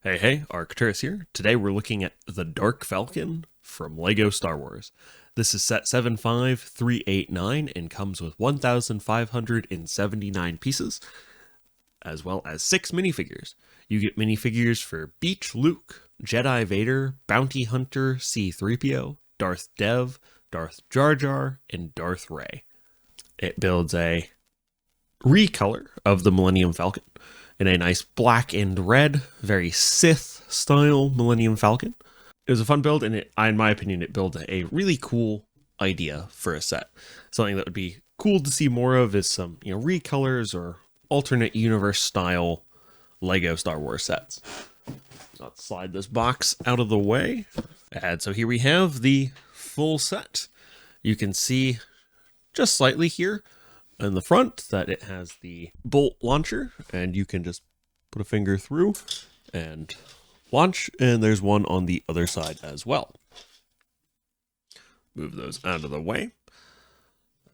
Hey, Arcturus here. Today we're looking at the Dark Falcon from LEGO Star Wars. This is set 75389 and comes with 1,579 pieces, as well as 6 minifigures. You get minifigures for Beach Luke, Jedi Vader, Bounty Hunter C-3PO, Darth Dev, Darth JarJar, and Darth Rey. It builds a recolor of the Millenium Falcon in a nice black and red, very Sith style Millenium Falcon. It was a fun build, and in my opinion, it built a really cool idea for a set. Something that would be cool to see more of is some, recolors or alternate universe style LEGO Star Wars sets. Let's slide this box out of the way. And so here we have the full set. You can see just slightly here in the front that it has the bolt launcher, and you can just put a finger through and launch, and there's one on the other side as well. Move those out of the way.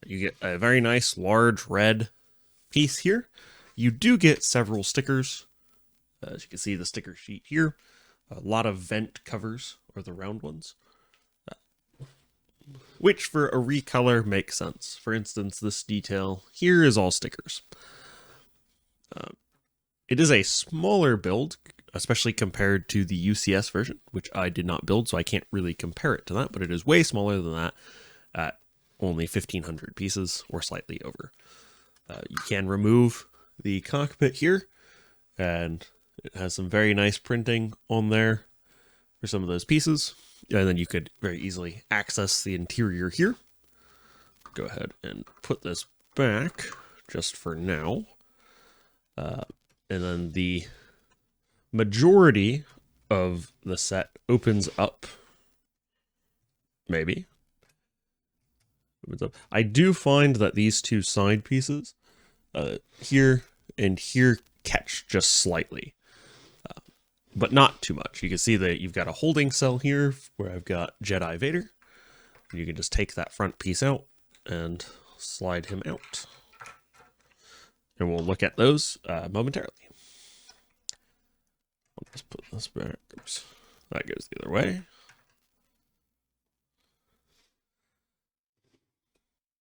You get a very nice large red piece here. You do get several stickers. As you can see, the sticker sheet here. A lot of vent covers, or the round ones, which for a recolor makes sense. For instance, this detail here is all stickers. It is a smaller build, especially compared to the UCS version, which I did not build, so I can't really compare it to that, but it is way smaller than that at only 1,500 pieces, or slightly over. You can remove the cockpit here, and it has some very nice printing on there for some of those pieces. And then you could very easily access the interior here. Go ahead and put this back just for now. And then the majority of the set opens up. Maybe. Opens up. I do find that these two side pieces, here and here, catch just slightly. But not too much. You can see that you've got a holding cell here where I've got Jedi Vader. You can just take that front piece out and slide him out. And we'll look at those momentarily. I'll just put this back. Oops. That goes the other way.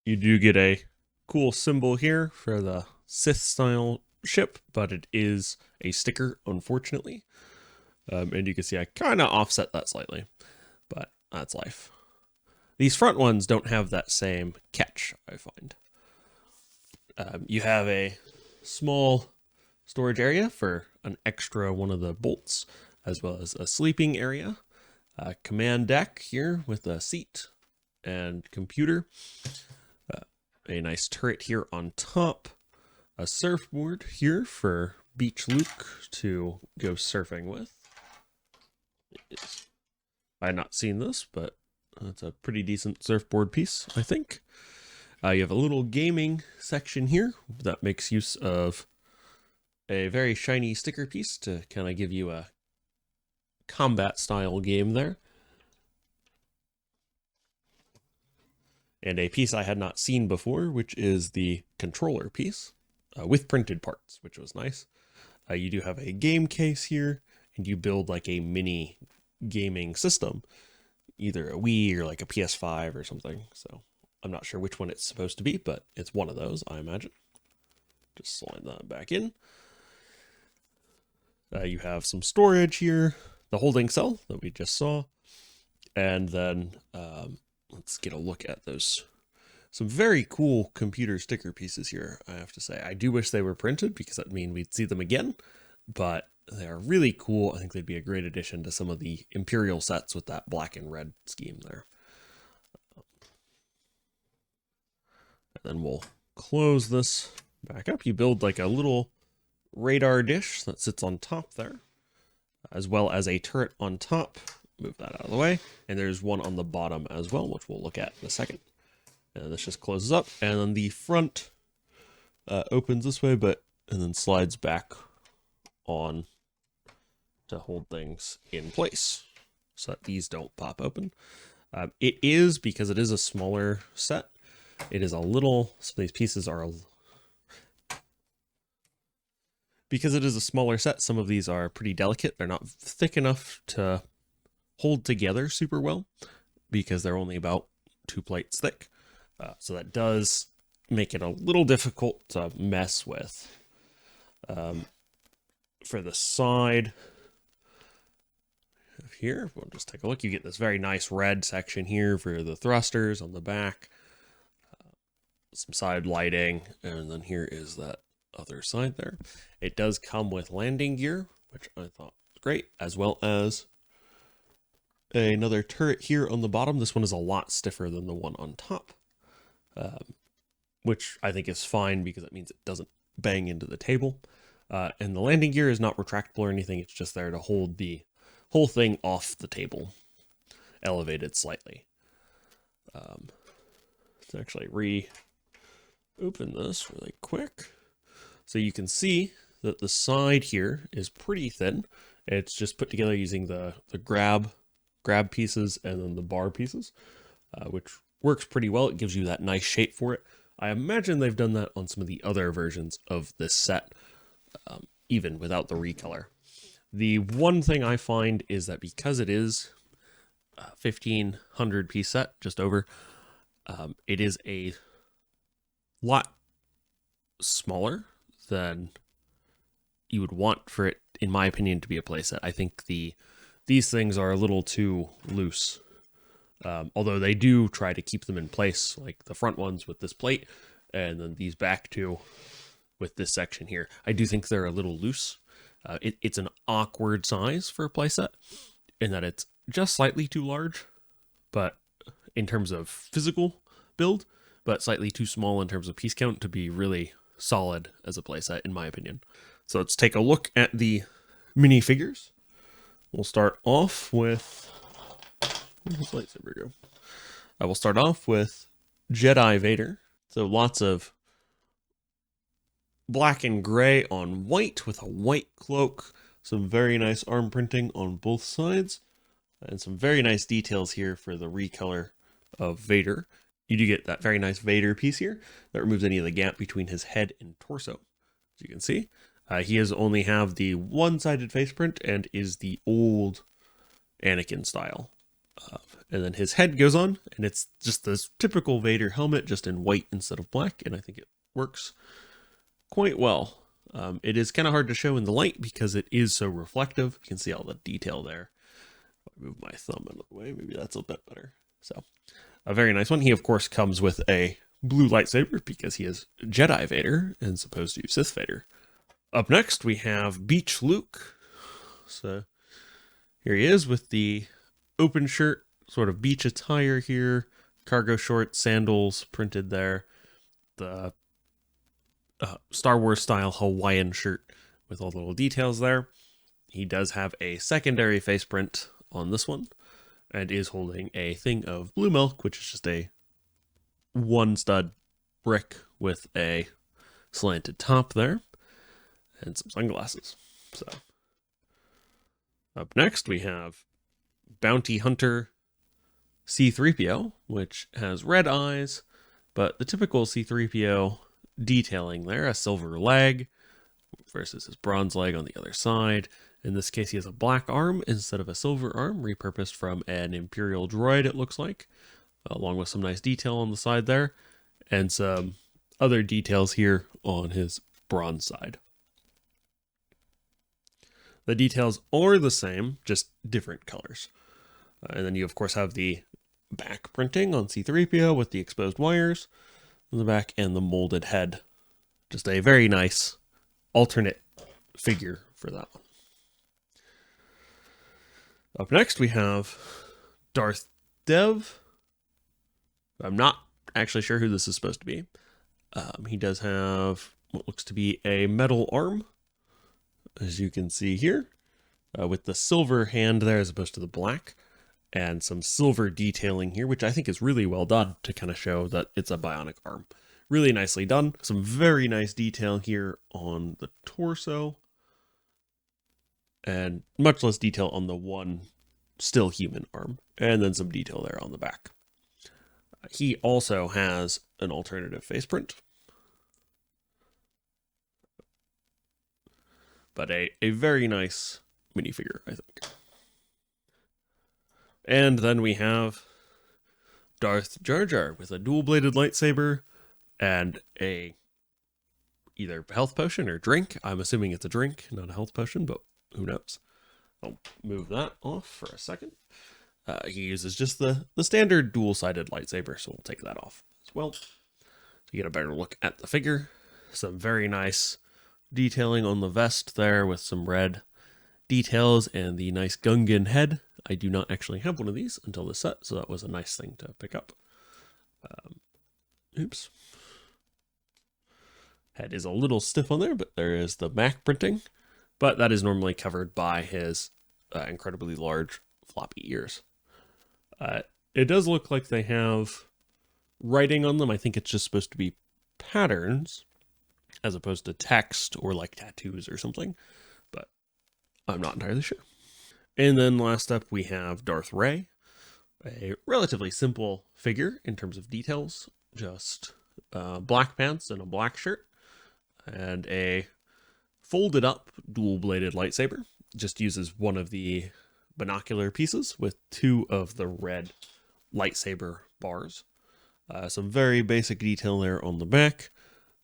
You do get a cool symbol here for the Sith style ship, but it is a sticker, unfortunately. And you can see I kind of offset that slightly, but that's life. These front ones don't have that same catch, I find. You have a small storage area for an extra one of the bolts, as well as a sleeping area, a command deck here with a seat and computer, a nice turret here on top, a surfboard here for Beach Luke to go surfing with. I had not seen this, but it's a pretty decent surfboard piece, I think. You have a little gaming section here that makes use of a very shiny sticker piece to kind of give you a combat style game there. And a piece I had not seen before, which is the controller piece with printed parts, which was nice. You do have a game case here, and you build like a mini gaming system, either a Wii or like a PS5 or something. So I'm not sure which one it's supposed to be, but it's one of those, I imagine. Just slide that back in. You have some storage here, the holding cell that we just saw, and then let's get a look at those. Some very cool computer sticker pieces here, I have to say. I do wish they were printed because that means we'd see them again, but they are really cool. I think they'd be a great addition to some of the Imperial sets with that black and red scheme there. And then we'll close this back up. You build like a little radar dish that sits on top there, as well as a turret on top. Move that out of the way. And there's one on the bottom as well, which we'll look at in a second. And this just closes up, and then the front opens this way, and then slides back on to hold things in place so that these don't pop open. It is, because it is a smaller set, it is a little, some of these pieces are Because it is a smaller set, some of these are pretty delicate. They're not thick enough to hold together super well because they're only about 2 plates thick. So that does make it a little difficult to mess with. For the side of here, we'll just take a look. You get this very nice red section here for the thrusters on the back. Some side lighting, and then here is that other side there. It does come with landing gear, which I thought was great, as well as another turret here on the bottom. This one is a lot stiffer than the one on top, which I think is fine because it means it doesn't bang into the table. And the landing gear is not retractable or anything. It's just there to hold the whole thing off the table, elevated slightly. Let's actually open this really quick. So you can see that the side here is pretty thin. It's just put together using the grab pieces and then the bar pieces, which works pretty well. It gives you that nice shape for it. I imagine they've done that on some of the other versions of this set, even without the recolor. The one thing I find is that because it is a 1,500 piece set, just over, it is a lot smaller than you would want for it, in my opinion, to be a playset. I think these things are a little too loose. Although they do try to keep them in place, like the front ones with this plate, and then these back two with this section here. I do think they're a little loose. It's an awkward size for a playset in that it's just slightly too large, but in terms of physical build, but slightly too small in terms of piece count to be really solid as a playset, in my opinion. So let's take a look at the minifigures. We'll start off with... Where's this lightsaber go? I will start off with Jedi Vader. So lots of black and gray on white with a white cloak. Some very nice arm printing on both sides. And some very nice details here for the recolor of Vader. You do get that very nice Vader piece here that removes any of the gap between his head and torso. As you can see, he has only have the one-sided face print and is the old Anakin style. And then his head goes on, and it's just this typical Vader helmet, just in white instead of black, and I think it works quite well. It is kind of hard to show in the light because it is so reflective. You can see all the detail there. If I move my thumb out of the way, maybe that's a bit better. So, a very nice one. He, of course, comes with a blue lightsaber because he is Jedi Vader as opposed to Sith Vader. Up next, we have Beach Luke. So, here he is with the open shirt, sort of beach attire here, cargo shorts, sandals printed there, the Star Wars style Hawaiian shirt with all the little details there. He does have a secondary face print on this one and is holding a thing of blue milk, which is just a one stud brick with a slanted top there and some sunglasses. So up next we have Bounty Hunter C-3PO, which has red eyes, but the typical C-3PO detailing there, a silver leg versus his bronze leg on the other side. In this case, he has a black arm instead of a silver arm, repurposed from an Imperial droid, it looks like, along with some nice detail on the side there, and some other details here on his bronze side. The details are the same, just different colors. And then you, of course, have the back printing on C-3PO with the exposed wires on the back and the molded head. Just a very nice alternate figure for that one. Up next, we have Darth Dev. I'm not actually sure who this is supposed to be. He does have what looks to be a metal arm, as you can see here, with the silver hand there as opposed to the black, and some silver detailing here, which I think is really well done to kind of show that it's a bionic arm. Really nicely done. Some very nice detail here on the torso, and much less detail on the one still human arm, and then some detail there on the back. He also has an alternative face print. but a very nice minifigure, I think. And then we have Darth JarJar with a dual-bladed lightsaber and a either health potion or drink. I'm assuming it's a drink, not a health potion, but who knows. I'll move that off for a second. He uses just the standard dual-sided lightsaber, so we'll take that off as well to get a better look at the figure. Some very nice detailing on the vest there with some red details and the nice Gungan head. I do not actually have one of these until this set, so that was a nice thing to pick up. Oops. Head is a little stiff on there, but there is the Mac printing. But that is normally covered by his incredibly large floppy ears. It does look like they have writing on them. I think it's just supposed to be patterns as opposed to text or like tattoos or something. But I'm not entirely sure. And then last up we have Darth Rey. A relatively simple figure in terms of details. Just black pants and a black shirt. And a folded up dual-bladed lightsaber. Just uses one of the binocular pieces with two of the red lightsaber bars. Some very basic detail there on the back.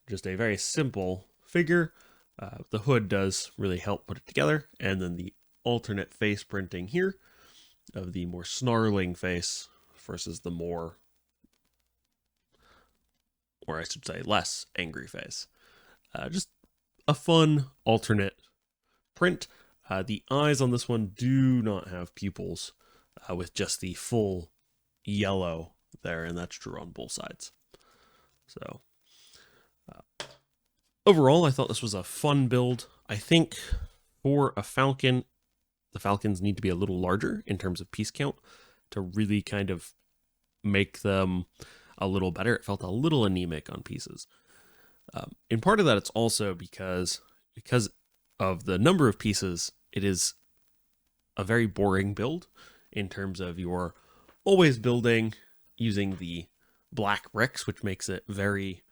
Just a very simple figure. The hood does really help put it together. And then the alternate face printing here of the more snarling face versus the more, or I should say less angry face. Just a fun alternate print. The eyes on this one do not have pupils with just the full yellow there, and that's true on both sides. So overall, I thought this was a fun build. I think for a Falcon, the Falcons need to be a little larger in terms of piece count to really kind of make them a little better. It felt a little anemic on pieces. In part of that, it's also because of the number of pieces, it is a very boring build in terms of you're always building using the black bricks, which makes it very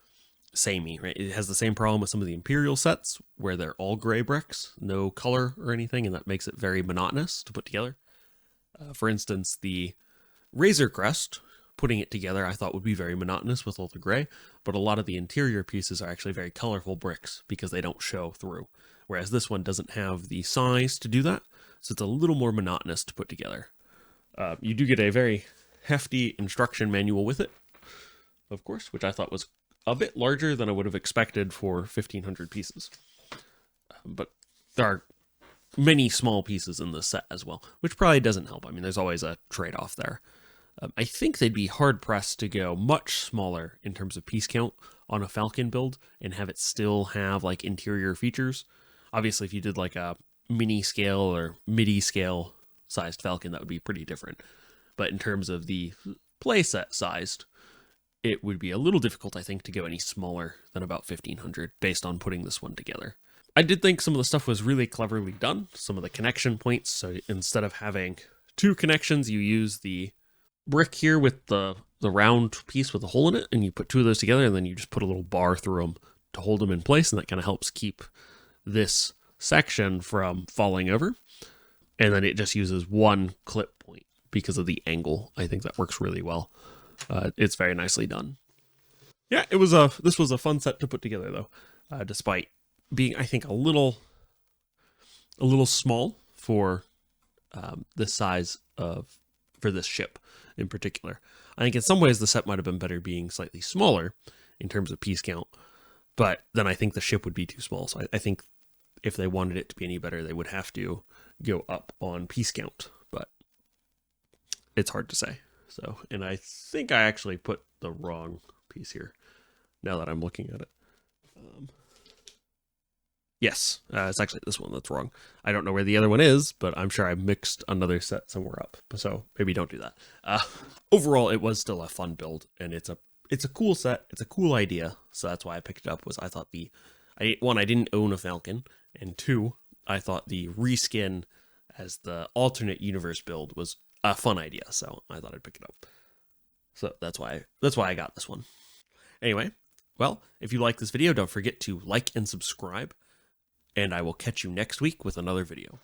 samey, right? It has the same problem with some of the Imperial sets where they're all gray bricks, no color or anything, and that makes it very monotonous to put together. For instance, the Razor Crest, putting it together, I thought would be very monotonous with all the gray, but a lot of the interior pieces are actually very colorful bricks because they don't show through. Whereas this one doesn't have the size to do that, so it's a little more monotonous to put together. You do get a very hefty instruction manual with it, of course, which I thought was a bit larger than I would have expected for 1,500 pieces. But there are many small pieces in this set as well, which probably doesn't help. I mean, there's always a trade-off there. I think they'd be hard-pressed to go much smaller in terms of piece count on a Falcon build and have it still have, like, interior features. Obviously, if you did, like, a mini-scale or midi-scale sized Falcon, that would be pretty different. But in terms of the playset sized, it would be a little difficult, I think, to go any smaller than about 1,500 based on putting this one together. I did think some of the stuff was really cleverly done. Some of the connection points, so instead of having two connections, you use the brick here with the round piece with a hole in it, and you put two of those together, and then you just put a little bar through them to hold them in place, and that kind of helps keep this section from falling over. And then it just uses one clip point because of the angle. I think that works really well. It's very nicely done. Yeah, this was a fun set to put together, though, despite being, I think, a little small for the size for this ship in particular. I think in some ways the set might have been better being slightly smaller in terms of piece count, but then I think the ship would be too small. So I think if they wanted it to be any better, they would have to go up on piece count, but it's hard to say. So, and I think I actually put the wrong piece here now that I'm looking at it. Yes, it's actually this one that's wrong. I don't know where the other one is, but I'm sure I mixed another set somewhere up. So maybe don't do that. Overall, it was still a fun build, and it's a cool set. It's a cool idea. So that's why I picked it up. Was I thought I didn't own a Falcon, and two, I thought the reskin as the alternate universe build was a fun idea. So I thought I'd pick it up. So that's why I got this one. Anyway, well, if you like this video, don't forget to like and subscribe. and I will catch you next week with another video.